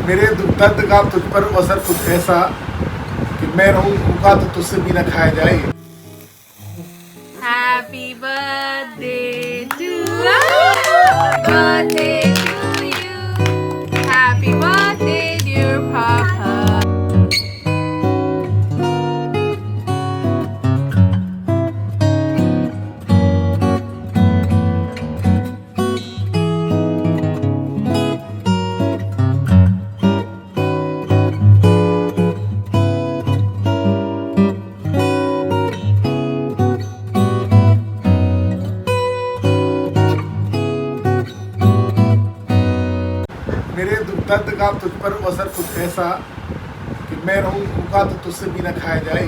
मेरे दर्द का तुझ पर असर कुछ ऐसा कि मैं रहूं भूखा तो तुझसे भी न खाया जाए। Happy birthday to you. Birthday to you. Happy birthday, dear Papa. मेरे दर्द का तुझ पर असर कुछ ऐसा कि मैं रहूं भूखा तो तुझसे भी न खाया जाए।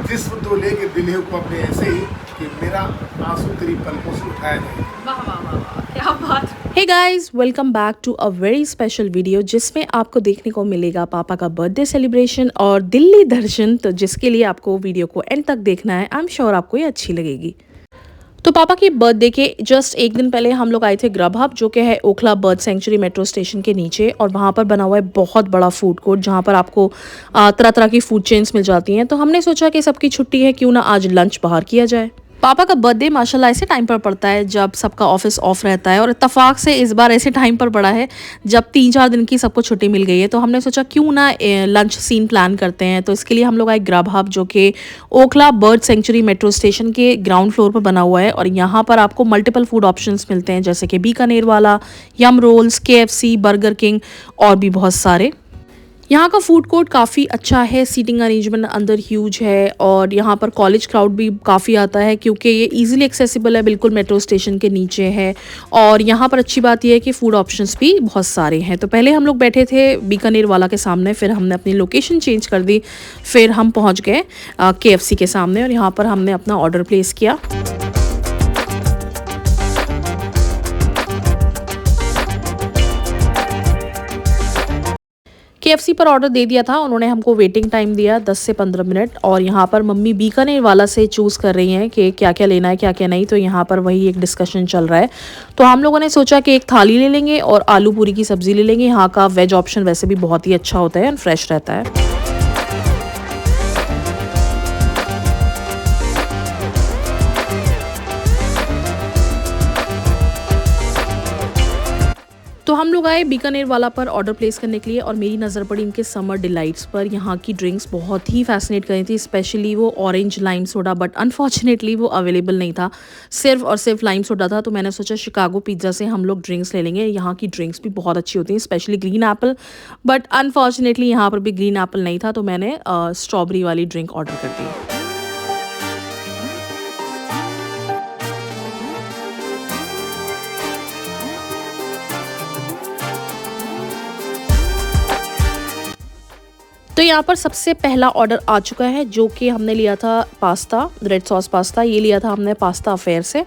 जिस्म तो लेके दिल को अपने ऐसे ही कि मेरा आंसू तेरी पलकों से उठाया जाए। वाह वाह वाह वाह, क्या बात। Hey guys, welcome back to a very special video जिसमें आपको देखने को मिलेगा पापा का बर्थडे सेलिब्रेशन और दिल्ली दर्शन। तो जिसके लिए आपको वीडियो को एंड तक देखना है। आई एम श्योर आपको ये अच्छी लगेगी। तो पापा की बर्थडे के जस्ट एक दिन पहले हम लोग आए थे ग्रब हब, जो कि है Okhla bird sanctuary metro station के नीचे, और वहाँ पर बना हुआ है बहुत बड़ा फूड कोर्ट जहाँ पर आपको तरह तरह की फूड चेन्स मिल जाती हैं। तो हमने सोचा कि सबकी छुट्टी है, क्यों ना आज लंच बाहर किया जाए। पापा का बर्थडे माशाल्लाह ऐसे टाइम पर पड़ता है जब सबका ऑफिस ऑफ रहता है, और इत्तेफाक से इस बार ऐसे टाइम पर पड़ा है जब 3-4 दिन की सबको छुट्टी मिल गई है। तो हमने सोचा क्यों ना लंच सीन प्लान करते हैं। तो इसके लिए हम लोग आए ग्रब हब, जो कि Okhla bird sanctuary metro station के ग्राउंड फ्लोर पर बना हुआ है, और यहाँ पर आपको मल्टीपल फूड ऑप्शंस मिलते हैं जैसे कि बीकानेर वाला, यम रोल्स, KFC, बर्गर किंग और भी बहुत सारे। यहाँ का फूड कोर्ट काफ़ी अच्छा है, सीटिंग अरेंजमेंट अंदर ह्यूज है, और यहाँ पर कॉलेज क्राउड भी काफ़ी आता है क्योंकि ये इजीली एक्सेसिबल है, बिल्कुल मेट्रो स्टेशन के नीचे है। और यहाँ पर अच्छी बात यह है कि फ़ूड ऑप्शंस भी बहुत सारे हैं। तो पहले हम लोग बैठे थे बीकानेर वाला के सामने, फिर हमने अपनी लोकेशन चेंज कर दी, फिर हम पहुँच गए KFC के सामने, और यहाँ पर हमने अपना ऑर्डर प्लेस किया। KFC पर ऑर्डर दे दिया था, उन्होंने हमको वेटिंग टाइम दिया 10 से 15 मिनट, और यहाँ पर मम्मी बीकानेर वाला से चूज़ कर रही हैं कि क्या क्या लेना है क्या क्या नहीं। तो यहाँ पर वही एक डिस्कशन चल रहा है। तो हम लोगों ने सोचा कि एक थाली ले लेंगे और आलू पूरी की सब्ज़ी ले लेंगे। यहाँ का वेज ऑप्शन वैसे भी बहुत ही अच्छा होता है और फ्रेश रहता है। तो हम लोग आए बीकानेर वाला पर ऑर्डर प्लेस करने के लिए, और मेरी नज़र पड़ी इनके समर डिलाइट्स पर। यहाँ की ड्रिंक्स बहुत ही फैसिनेट करी थी, स्पेशली वो orange lime soda, but unfortunately वो अवेलेबल नहीं था, सिर्फ और सिर्फ लाइम सोडा था। तो मैंने सोचा शिकागो पिज़्ज़ा से हम लोग ड्रिंक्स ले लेंगे। यहाँ की ड्रिंक्स भी बहुत अच्छी होती हैं, specially green Apple, but unfortunately यहाँ पर भी ग्रीन एप्पल नहीं था, तो मैंने स्ट्रॉबेरी वाली ड्रिंक ऑर्डर कर दी। तो यहाँ पर सबसे पहला ऑर्डर आ चुका है, जो कि हमने लिया था पास्ता, रेड सॉस पास्ता। ये लिया था हमने पास्ता अफेयर से।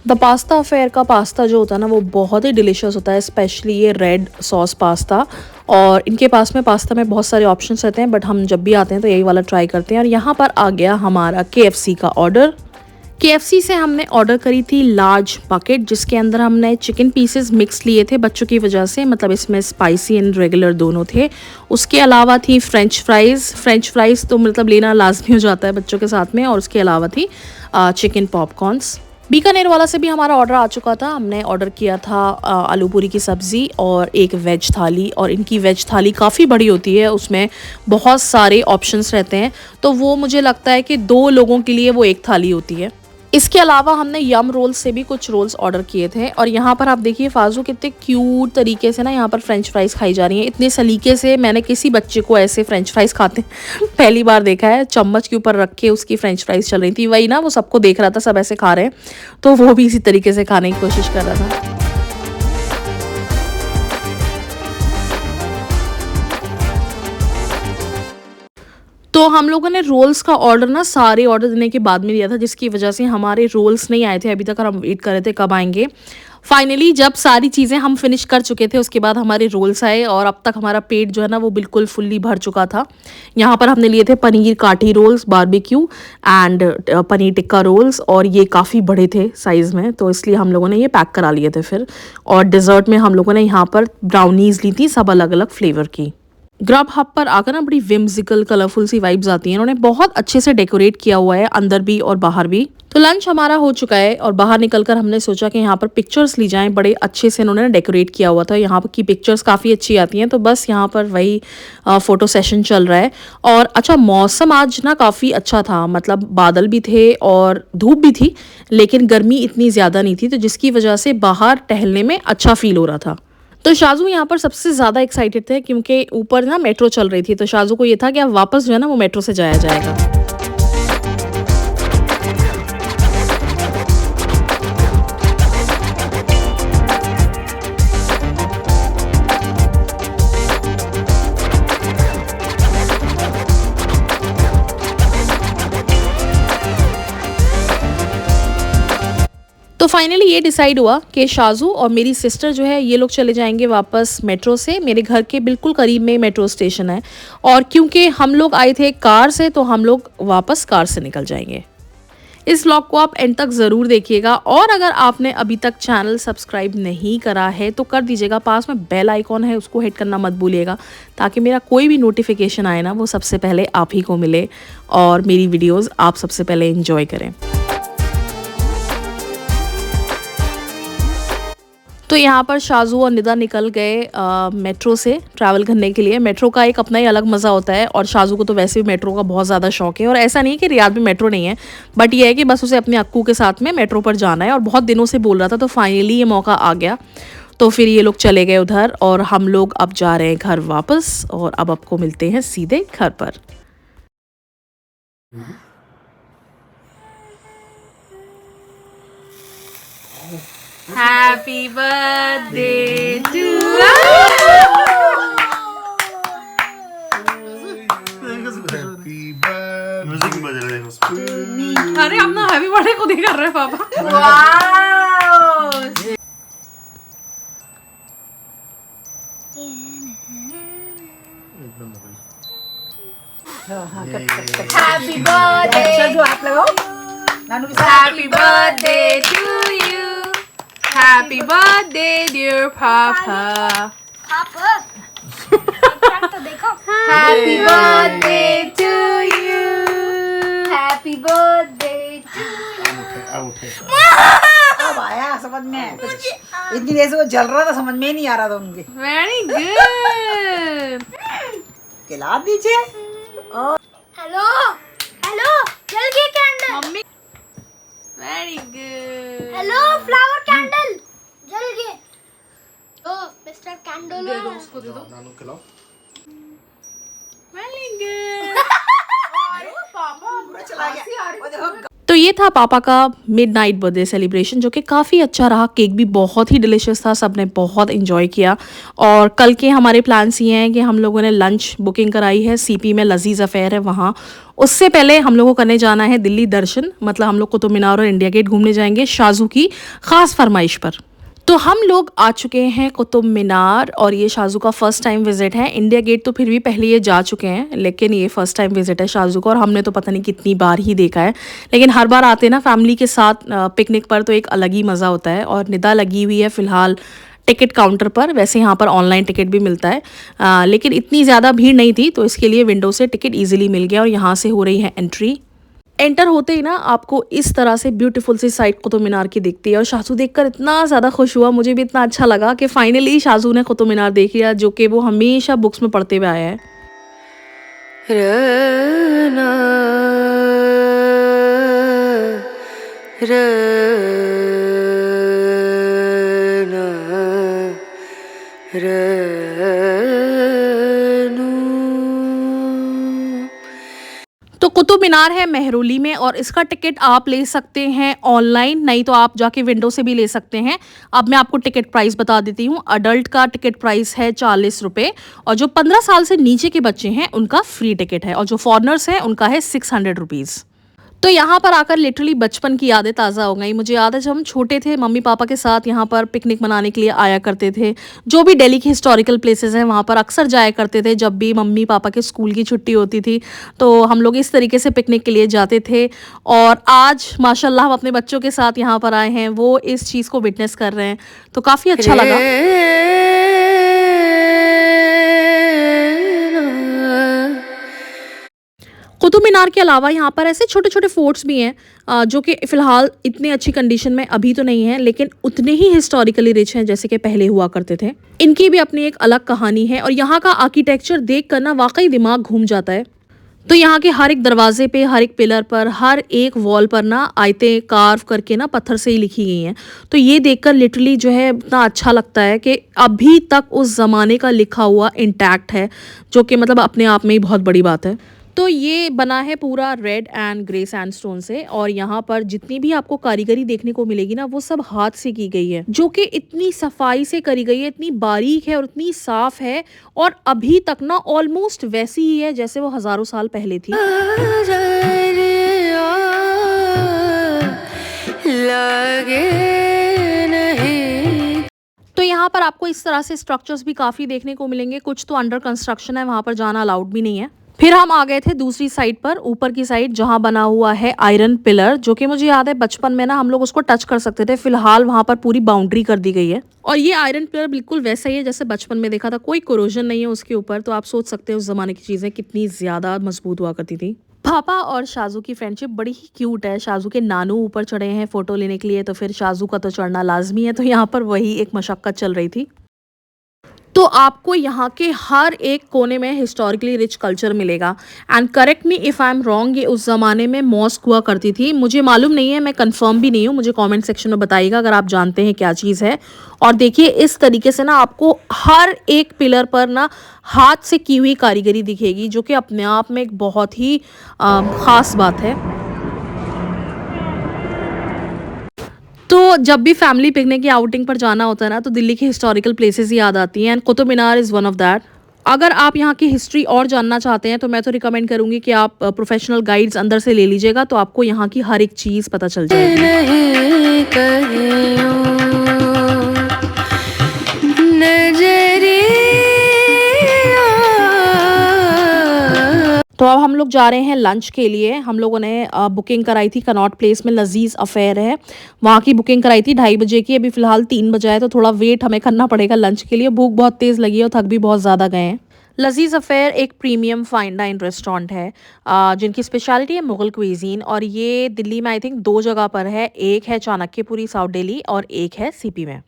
द पास्ता अफेयर का पास्ता जो होता है ना, वो बहुत ही डिलीशियस होता है, स्पेशली ये रेड सॉस पास्ता। और इनके पास में पास्ता में बहुत सारे ऑप्शंस रहते हैं, बट हम जब भी आते हैं तो यही वाला ट्राई करते हैं। और यहाँ पर आ गया हमारा KFC का ऑर्डर। KFC से हमने ऑर्डर करी थी लार्ज बकेट, जिसके अंदर हमने चिकन पीसेस मिक्स लिए थे बच्चों की वजह से, मतलब इसमें स्पाइसी एंड रेगुलर दोनों थे। उसके अलावा थी फ्रेंच फ्राइज़ तो मतलब लेना लाजमी हो जाता है बच्चों के साथ में। और उसके अलावा थी चिकन पॉपकॉर्न्स। बीकानेर वाला से भी हमारा ऑर्डर आ चुका था। हमने ऑर्डर किया था आलू पूरी की सब्ज़ी और एक वेज थाली, और इनकी वेज थाली काफ़ी बड़ी होती है, उसमें बहुत सारे ऑप्शंस रहते हैं। तो वो मुझे लगता है कि 2 लोगों के लिए वो एक थाली होती है। इसके अलावा हमने यम रोल्स से भी कुछ रोल्स ऑर्डर किए थे। और यहाँ पर आप देखिए फाजू कितने क्यूट तरीके से ना यहाँ पर फ्रेंच फ्राइज़ खाई जा रही हैं। इतने सलीके से मैंने किसी बच्चे को ऐसे फ्रेंच फ्राइज़ खाते पहली बार देखा है। चम्मच के ऊपर रख के उसकी फ्रेंच फ्राइज़ चल रही थी, वही ना, वो सबको देख रहा था, सब ऐसे खा रहे हैं, तो वो भी इसी तरीके से खाने की कोशिश कर रहा था। तो हम लोगों ने रोल्स का ऑर्डर ना सारे ऑर्डर देने के बाद में दिया था, जिसकी वजह से हमारे रोल्स नहीं आए थे अभी तक, और हम वेट कर रहे थे कब आएंगे। फाइनली जब सारी चीज़ें हम फिनिश कर चुके थे उसके बाद हमारे रोल्स आए, और अब तक हमारा पेट जो है ना वो बिल्कुल फुल्ली भर चुका था। यहाँ पर हमने लिए थे paneer kathi rolls, barbecue and paneer tikka rolls, और ये काफ़ी बड़े थे साइज़ में, तो इसलिए हम लोगों ने ये पैक करा लिए थे फिर। और डिज़र्ट में हम लोगों ने यहाँ पर ब्राउनीज़ ली थी, सब अलग अलग फ्लेवर की। ग्रब हब पर आकर ना बड़ी विम्सिकल कलरफुल सी वाइब्स आती हैं। उन्होंने बहुत अच्छे से डेकोरेट किया हुआ है अंदर भी और बाहर भी। तो लंच हमारा हो चुका है और बाहर निकलकर हमने सोचा कि यहाँ पर पिक्चर्स ली जाएं। बड़े अच्छे से इन्होंने डेकोरेट किया हुआ था, यहाँ की पिक्चर्स काफ़ी अच्छी आती हैं, तो बस यहाँ पर वही फ़ोटो सेशन चल रहा है। और अच्छा, मौसम आज ना काफ़ी अच्छा था, मतलब बादल भी थे और धूप भी थी, लेकिन गर्मी इतनी ज़्यादा नहीं थी, तो जिसकी वजह से बाहर टहलने में अच्छा फील हो रहा था। तो शाजू यहाँ पर सबसे ज़्यादा एक्साइटेड थे क्योंकि ऊपर ना मेट्रो चल रही थी, तो शाजू को ये था कि अब वापस जो है ना वो मेट्रो से जाया जाएगा। तो फाइनली ये डिसाइड हुआ कि शाजू और मेरी सिस्टर जो है ये लोग चले जाएंगे वापस मेट्रो से। मेरे घर के बिल्कुल करीब में मेट्रो स्टेशन है, और क्योंकि हम लोग आए थे कार से तो हम लोग वापस कार से निकल जाएंगे। इस व्लॉग को आप एंड तक ज़रूर देखिएगा, और अगर आपने अभी तक चैनल सब्सक्राइब नहीं करा है तो कर दीजिएगा। पास में बेल आइकॉन है, उसको हिट करना मत भूलिएगा, ताकि मेरा कोई भी नोटिफिकेशन आए ना वो सबसे पहले आप ही को मिले और मेरी वीडियोज़ आप सबसे पहले इंजॉय करें। तो यहाँ पर शाजू और निदा निकल गए मेट्रो से ट्रैवल करने के लिए। मेट्रो का एक अपना ही अलग मज़ा होता है, और शाजू को तो वैसे भी मेट्रो का बहुत ज़्यादा शौक है। और ऐसा नहीं है कि रियाद में मेट्रो नहीं है, बट ये है कि बस उसे अपने अक्कू के साथ में मेट्रो पर जाना है, और बहुत दिनों से बोल रहा था, तो फाइनली ये मौका आ गया। तो फिर ये लोग चले गए उधर, और हम लोग अब जा रहे हैं घर वापस, और अब आपको मिलते हैं सीधे घर पर। Happy birthday to you. Happy birthday music बज रहा है उसमें। अरे हम ना हैप्पी बर्थडे खुद ही कर रहे हैं पापा। Happy birthday जो हाथ लगाओ नानू के साथ। Happy birthday to you. Happy birthday dear Papa. Happy birthday to you. Happy birthday to अब उठे अब आया समझ में। इतनी देर से वो जल रहा था, समझ में ही नहीं आ रहा था उनके। Very good. खिला दीजिए। हेलो हेलो जल गई candle. Mummy Very good. Hello flower candle जल गए। ओ मिस्टर कैंडल दे दो उसको, दे दो। नानू खिलाओ। Very good. पूरा चला गया। वो देखो तो ये था पापा का मिडनाइट बर्थडे सेलिब्रेशन, जो कि काफ़ी अच्छा रहा। केक भी बहुत ही डिलीशियस था, सबने बहुत इन्जॉय किया। और कल के हमारे प्लान्स ये हैं कि हम लोगों ने लंच बुकिंग कराई है सीपी में, लजीज अफेयर है वहाँ। उससे पहले हम लोगों को करने जाना है दिल्ली दर्शन, मतलब हम लोग कुतुब मीनार और इंडिया गेट घूमने जाएंगे शाजू की ख़ास फरमाइश पर। तो हम लोग आ चुके हैं कुतुब मीनार, और ये शाजू का फ़र्स्ट टाइम विज़िट है। इंडिया गेट तो फिर भी पहले ये जा चुके हैं, लेकिन ये फ़र्स्ट टाइम विज़िट है शाजू का, और हमने तो पता नहीं कितनी बार ही देखा है। लेकिन हर बार आते ना फैमिली के साथ पिकनिक पर, तो एक अलग ही मज़ा होता है। और निदा लगी हुई है फ़िलहाल टिकट काउंटर पर। वैसे यहाँ पर ऑनलाइन टिकट भी मिलता है, लेकिन इतनी ज़्यादा भीड़ नहीं थी, तो इसके लिए विंडो से टिकट ईजिली मिल गया, और यहाँ से हो रही है एंट्री। एंटर होते ही ना आपको इस तरह से ब्यूटीफुल सी साइड कुतुब मीनार की दिखती है, और शाजू देखकर इतना ज़्यादा खुश हुआ, मुझे भी इतना अच्छा लगा कि फाइनली शाजू ने कुतुब मीनार देख लिया, जो कि वो हमेशा बुक्स में पढ़ते हुए आया है। तो कुतुब कुतुब मीनार है मेहरौली में और इसका टिकट आप ले सकते हैं ऑनलाइन, नहीं तो आप जाके विंडो से भी ले सकते हैं। अब मैं आपको टिकट प्राइस बता देती हूँ। अडल्ट का टिकट प्राइस है 40 रुपये और जो 15 साल से नीचे के बच्चे हैं उनका फ्री टिकट है और जो फॉरनर्स हैं उनका है 600 रुपीज़। तो यहाँ पर आकर लिटरली बचपन की यादें ताज़ा हो गई। मुझे याद है जब हम छोटे थे मम्मी पापा के साथ यहाँ पर पिकनिक मनाने के लिए आया करते थे। जो भी दिल्ली के हिस्टोरिकल प्लेसेस हैं वहाँ पर अक्सर जाया करते थे। जब भी मम्मी पापा के स्कूल की छुट्टी होती थी तो हम लोग इस तरीके से पिकनिक के लिए जाते थे और आज माशाल्लाह हम अपने बच्चों के साथ यहाँ पर आए हैं, वो इस चीज़ को विटनेस कर रहे हैं, तो काफ़ी अच्छा लगा। कुतुब मीनार के अलावा यहाँ पर ऐसे छोटे छोटे फोर्ट्स भी हैं जो कि फ़िलहाल इतनी अच्छी कंडीशन में अभी तो नहीं है, लेकिन उतने ही हिस्टोरिकली रिच हैं जैसे कि पहले हुआ करते थे। इनकी भी अपनी एक अलग कहानी है और यहाँ का आर्किटेक्चर देख कर ना वाकई दिमाग घूम जाता है। तो यहाँ के हर एक दरवाजे पे, हर एक पिलर पर, हर एक वॉल पर ना आयतें कार्व करके ना पत्थर से ही लिखी गई हैं। तो ये देखकर लिटरली जो है इतना अच्छा लगता है कि अभी तक उस ज़माने का लिखा हुआ इंटैक्ट है, जो कि मतलब अपने आप में ही बहुत बड़ी बात है। तो ये बना है पूरा रेड एंड ग्रे सैंडस्टोन से और यहाँ पर जितनी भी आपको कारीगरी देखने को मिलेगी ना वो सब हाथ से की गई है, जो कि इतनी सफाई से करी गई है, इतनी बारीक है और इतनी साफ है और अभी तक ना ऑलमोस्ट वैसी ही है जैसे वो हज़ारों साल पहले थी। तो यहाँ पर आपको इस तरह से स्ट्रक्चर्स भी काफ़ी देखने को मिलेंगे। कुछ तो अंडर कंस्ट्रक्शन है, वहाँ पर जाना अलाउड भी नहीं है। फिर हम आ गए थे दूसरी साइड पर, ऊपर की साइड, जहाँ बना हुआ है आयरन पिलर, जो कि मुझे याद है बचपन में ना हम लोग उसको टच कर सकते थे। फिलहाल वहाँ पर पूरी बाउंड्री कर दी गई है और ये आयरन पिलर बिल्कुल वैसा ही है जैसे बचपन में देखा था, कोई कोरोजन नहीं है उसके ऊपर। तो आप सोच सकते हैं उस ज़माने की चीज़ें कितनी ज़्यादा मजबूत हुआ करती थी। पापा और शाजू की फ्रेंडशिप बड़ी ही क्यूट है। शाजू के नानू ऊपर चढ़े हैं फ़ोटो लेने के लिए, तो फिर शाजू का तो चढ़ना लाजमी है। तो यहाँ पर वही एक मशक्क़त चल रही थी। तो आपको यहाँ के हर एक कोने में हिस्टोरिकली रिच कल्चर मिलेगा। And correct me if I am wrong, ये उस ज़माने में मॉस्क हुआ करती थी। मुझे मालूम नहीं है, मैं कंफर्म भी नहीं हूँ, मुझे कमेंट सेक्शन में बताइएगा अगर आप जानते हैं क्या चीज़ है। और देखिए इस तरीके से ना आपको हर एक पिलर पर ना हाथ से की हुई कारीगरी दिखेगी, जो कि अपने आप में एक बहुत ही ख़ास बात है। तो जब भी फैमिली पिकनिक या आउटिंग पर जाना होता है ना तो दिल्ली की हिस्टोरिकल प्लेसेस ही याद आती हैं and Qutub Minar is one of that. अगर आप यहाँ की हिस्ट्री और जानना चाहते हैं तो मैं तो रिकमेंड करूँगी कि आप प्रोफेशनल गाइड्स अंदर से ले लीजिएगा, तो आपको यहाँ की हर एक चीज़ पता चल जाएगी। तो अब हम लोग जा रहे हैं लंच के लिए। हम लोगों ने बुकिंग कराई थी कनॉट प्लेस में, लजीज़ अफेयर है, वहाँ की बुकिंग कराई थी 2:30 बजे की। अभी फ़िलहाल 3 बजे है तो थोड़ा वेट हमें करना पड़ेगा लंच के लिए। भूख बहुत तेज़ लगी है और थक भी बहुत ज़्यादा गए हैं। लजीज़ अफेयर एक प्रीमियम फाइन डाइन रेस्टोरेंट है जिनकी स्पेशलिटी है मुग़ल क्विज़ीन, और ये दिल्ली में आई थिंक 2 जगह पर है। एक है चाणक्यपुरी साउथ दिल्ली और एक है सीपी में।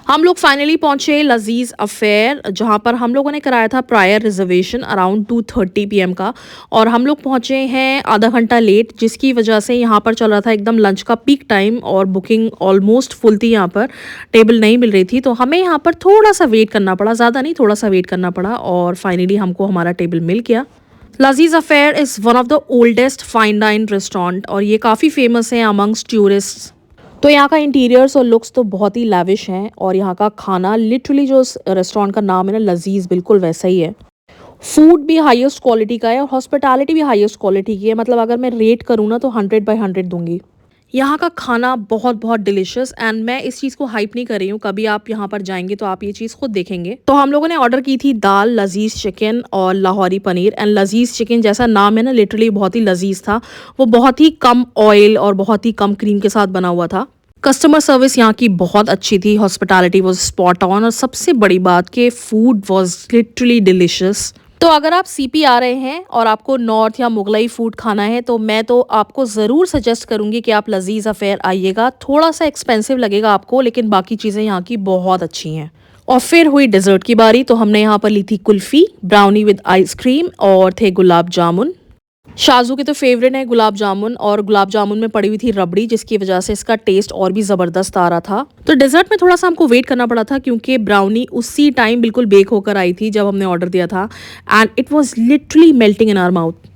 हम लोग फाइनली पहुंचे लजीज़ अफेयर, जहां पर हम लोगों ने कराया था प्रायर रिजर्वेशन अराउंड 2:30 PM का, और हम लोग पहुंचे हैं आधा घंटा लेट, जिसकी वजह से यहां पर चल रहा था एकदम लंच का पीक टाइम और बुकिंग ऑलमोस्ट फुल थी। यहां पर टेबल नहीं मिल रही थी तो हमें यहां पर थोड़ा सा वेट करना पड़ा, ज़्यादा नहीं थोड़ा सा वेट करना पड़ा, और फाइनली हमको हमारा टेबल मिल गया। Lazeez affair is one of the oldest fine dine restaurant और ये काफ़ी फेमस है अमंग्स टूरिस्ट। तो यहाँ का इंटीरियर्स और लुक्स तो बहुत ही लैविश हैं और यहाँ का खाना लिटरली जो रेस्टोरेंट का नाम है ना लजीज़, बिल्कुल वैसा ही है। फूड भी हाईएस्ट क्वालिटी का है और हॉस्पिटैलिटी भी हाईएस्ट क्वालिटी की है। मतलब अगर मैं रेट करूँ ना तो 100/100 दूंगी। यहाँ का खाना बहुत बहुत डिलिशियस, एंड मैं इस चीज़ को हाइप नहीं कर रही हूँ, कभी आप यहाँ पर जाएंगे तो आप ये चीज़ खुद देखेंगे। तो हम लोगों ने ऑर्डर की थी दाल, लजीज़ चिकन और लाहौरी पनीर। एंड लजीज़ चिकन जैसा नाम है ना, लिटरली बहुत ही लजीज़ था। वो बहुत ही कम ऑयल और बहुत ही कम क्रीम के साथ बना हुआ था। कस्टमर सर्विस यहाँ की बहुत अच्छी थी, हॉस्पिटैलिटी वाज स्पॉट ऑन, और सबसे बड़ी बात कि फूड वाज लिटरली डिलिशियस। तो अगर आप सीपी आ रहे हैं और आपको नॉर्थ या मुगलई फूड खाना है तो मैं तो आपको ज़रूर सजेस्ट करूँगी कि आप लजीज़ अफेयर आइएगा। थोड़ा सा एक्सपेंसिव लगेगा आपको, लेकिन बाकी चीज़ें यहाँ की बहुत अच्छी हैं। और फिर हुई डिज़र्ट की बारी, तो हमने यहाँ पर ली थी कुल्फ़ी, ब्राउनी विद आइसक्रीम और थे गुलाब जामुन। शाजू के तो फेवरेट है गुलाब जामुन, और गुलाब जामुन में पड़ी हुई थी रबड़ी, जिसकी वजह से इसका टेस्ट और भी ज़बरदस्त आ रहा था। तो डेजर्ट में थोड़ा सा हमको वेट करना पड़ा था क्योंकि ब्राउनी उसी टाइम बिल्कुल बेक होकर आई थी जब हमने ऑर्डर दिया था, and it was literally melting in our mouth.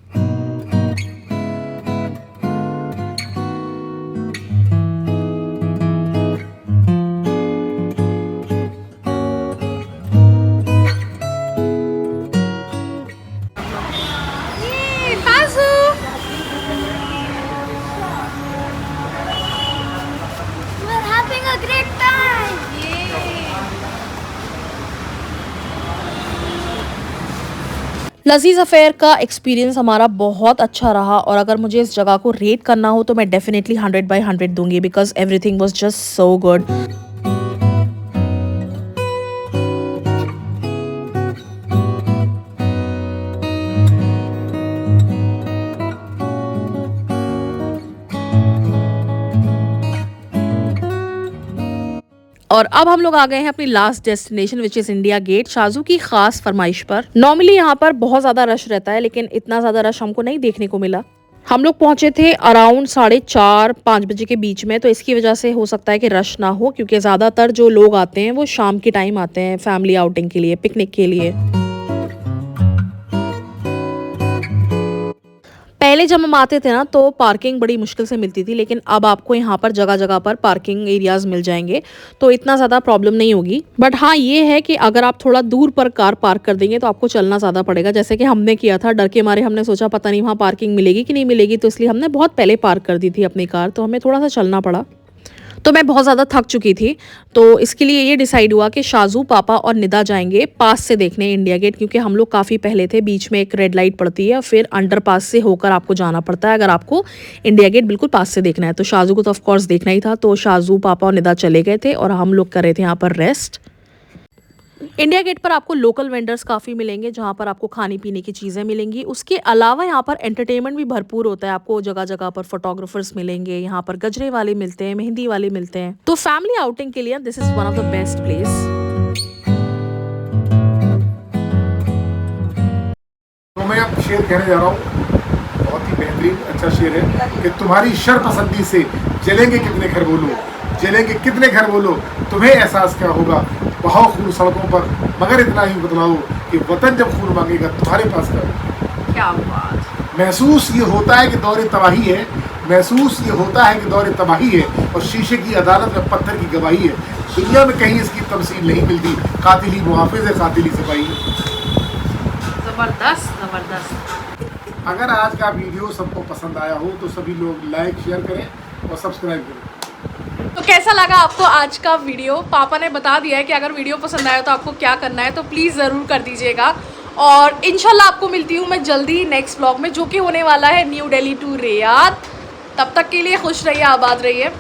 We're having a great time. Lazeez Affaire का एक्सपीरियंस हमारा बहुत अच्छा रहा, और अगर मुझे इस जगह को रेट करना हो तो मैं डेफिनेटली 100/100 दूंगी, because everything was just so good. और अब हम लोग आ गए हैं अपनी last destination which is India Gate, Shaju की खास फरमाइश पर। नॉर्मली यहाँ पर बहुत ज़्यादा रश रहता है, लेकिन इतना ज़्यादा रश हमको नहीं देखने को मिला। हम लोग पहुँचे थे अराउंड 4:30-5 बजे के बीच में, तो इसकी वजह से हो सकता है कि रश ना हो, क्योंकि ज़्यादातर जो लोग आते हैं वो शाम के टाइम आते हैं फैमिली आउटिंग के लिए, पिकनिक के लिए। पहले जब हम आते थे ना तो पार्किंग बड़ी मुश्किल से मिलती थी, लेकिन अब आपको यहाँ पर जगह जगह पर पार्किंग एरियाज़ मिल जाएंगे, तो इतना ज़्यादा प्रॉब्लम नहीं होगी। बट हाँ, ये है कि अगर आप थोड़ा दूर पर कार पार्क कर देंगे तो आपको चलना ज़्यादा पड़ेगा, जैसे कि हमने किया था। डर के मारे हमने सोचा पता नहीं वहाँ पार्किंग मिलेगी कि नहीं मिलेगी, तो इसलिए हमने बहुत पहले पार्क कर दी थी अपनी कार, तो हमें थोड़ा सा चलना पड़ा। तो मैं बहुत ज़्यादा थक चुकी थी, तो इसके लिए ये डिसाइड हुआ कि शाजू, पापा और निदा जाएंगे पास से देखने इंडिया गेट, क्योंकि हम लोग काफ़ी पहले थे। बीच में एक रेड लाइट पड़ती है, फिर अंडर पास से होकर आपको जाना पड़ता है अगर आपको इंडिया गेट बिल्कुल पास से देखना है। तो शाजू को तो ऑफकोर्स देखना ही था, तो शाजू, पापा और निदा चले गए थे और हम लोग कर रहे थे यहाँ पर रेस्ट। इंडिया गेट पर आपको लोकल वेंडर्स काफ़ी मिलेंगे, जहाँ पर आपको खाने पीने की चीज़ें मिलेंगी। उसके अलावा यहाँ पर एंटरटेनमेंट भी भरपूर होता है। आपको जगह जगह पर फोटोग्राफर्स मिलेंगे, यहाँ पर गजरे वाले मिलते हैं, मेहंदी वाले मिलते हैं। तो फैमिली आउटिंग के लिए this is one of the best place. तो मैं अब शेर कहने जा रहा हूँ, बहुत ही बेहतरीन अच्छा शेर है कि तुम्हारी शर्पसंदी से जलेंगे कितने घर बोलो, जलेंगे कितने घर बोलो, तुम्हें एहसास क्या होगा, बहाओ खून सड़कों पर, मगर इतना ही बतलाओ कि वतन जब खून मांगेगा तुम्हारे पास क्या। क्या बात। महसूस ये होता है कि दौरे तबाही है, महसूस ये होता है कि दौरे तबाही है, और शीशे की अदालत में पत्थर की गवाही है। दुनिया में कहीं इसकी तमसील नहीं मिलती, कातिली मुहाफिज है, कातिली सिपाही है। जबरदस्त जबरदस्त। अगर आज का वीडियो सबको पसंद आया हो तो सभी लोग लाइक, शेयर करें और सब्सक्राइब करें। तो कैसा लगा आपको आज का वीडियो? पापा ने बता दिया है कि अगर वीडियो पसंद आया तो आपको क्या करना है, तो प्लीज़ ज़रूर कर दीजिएगा। और इंशाल्लाह आपको मिलती हूँ मैं जल्दी नेक्स्ट ब्लॉग में, जो कि होने वाला है न्यू दिल्ली टू रियाद। तब तक के लिए खुश रहिए, आबाद रहिए।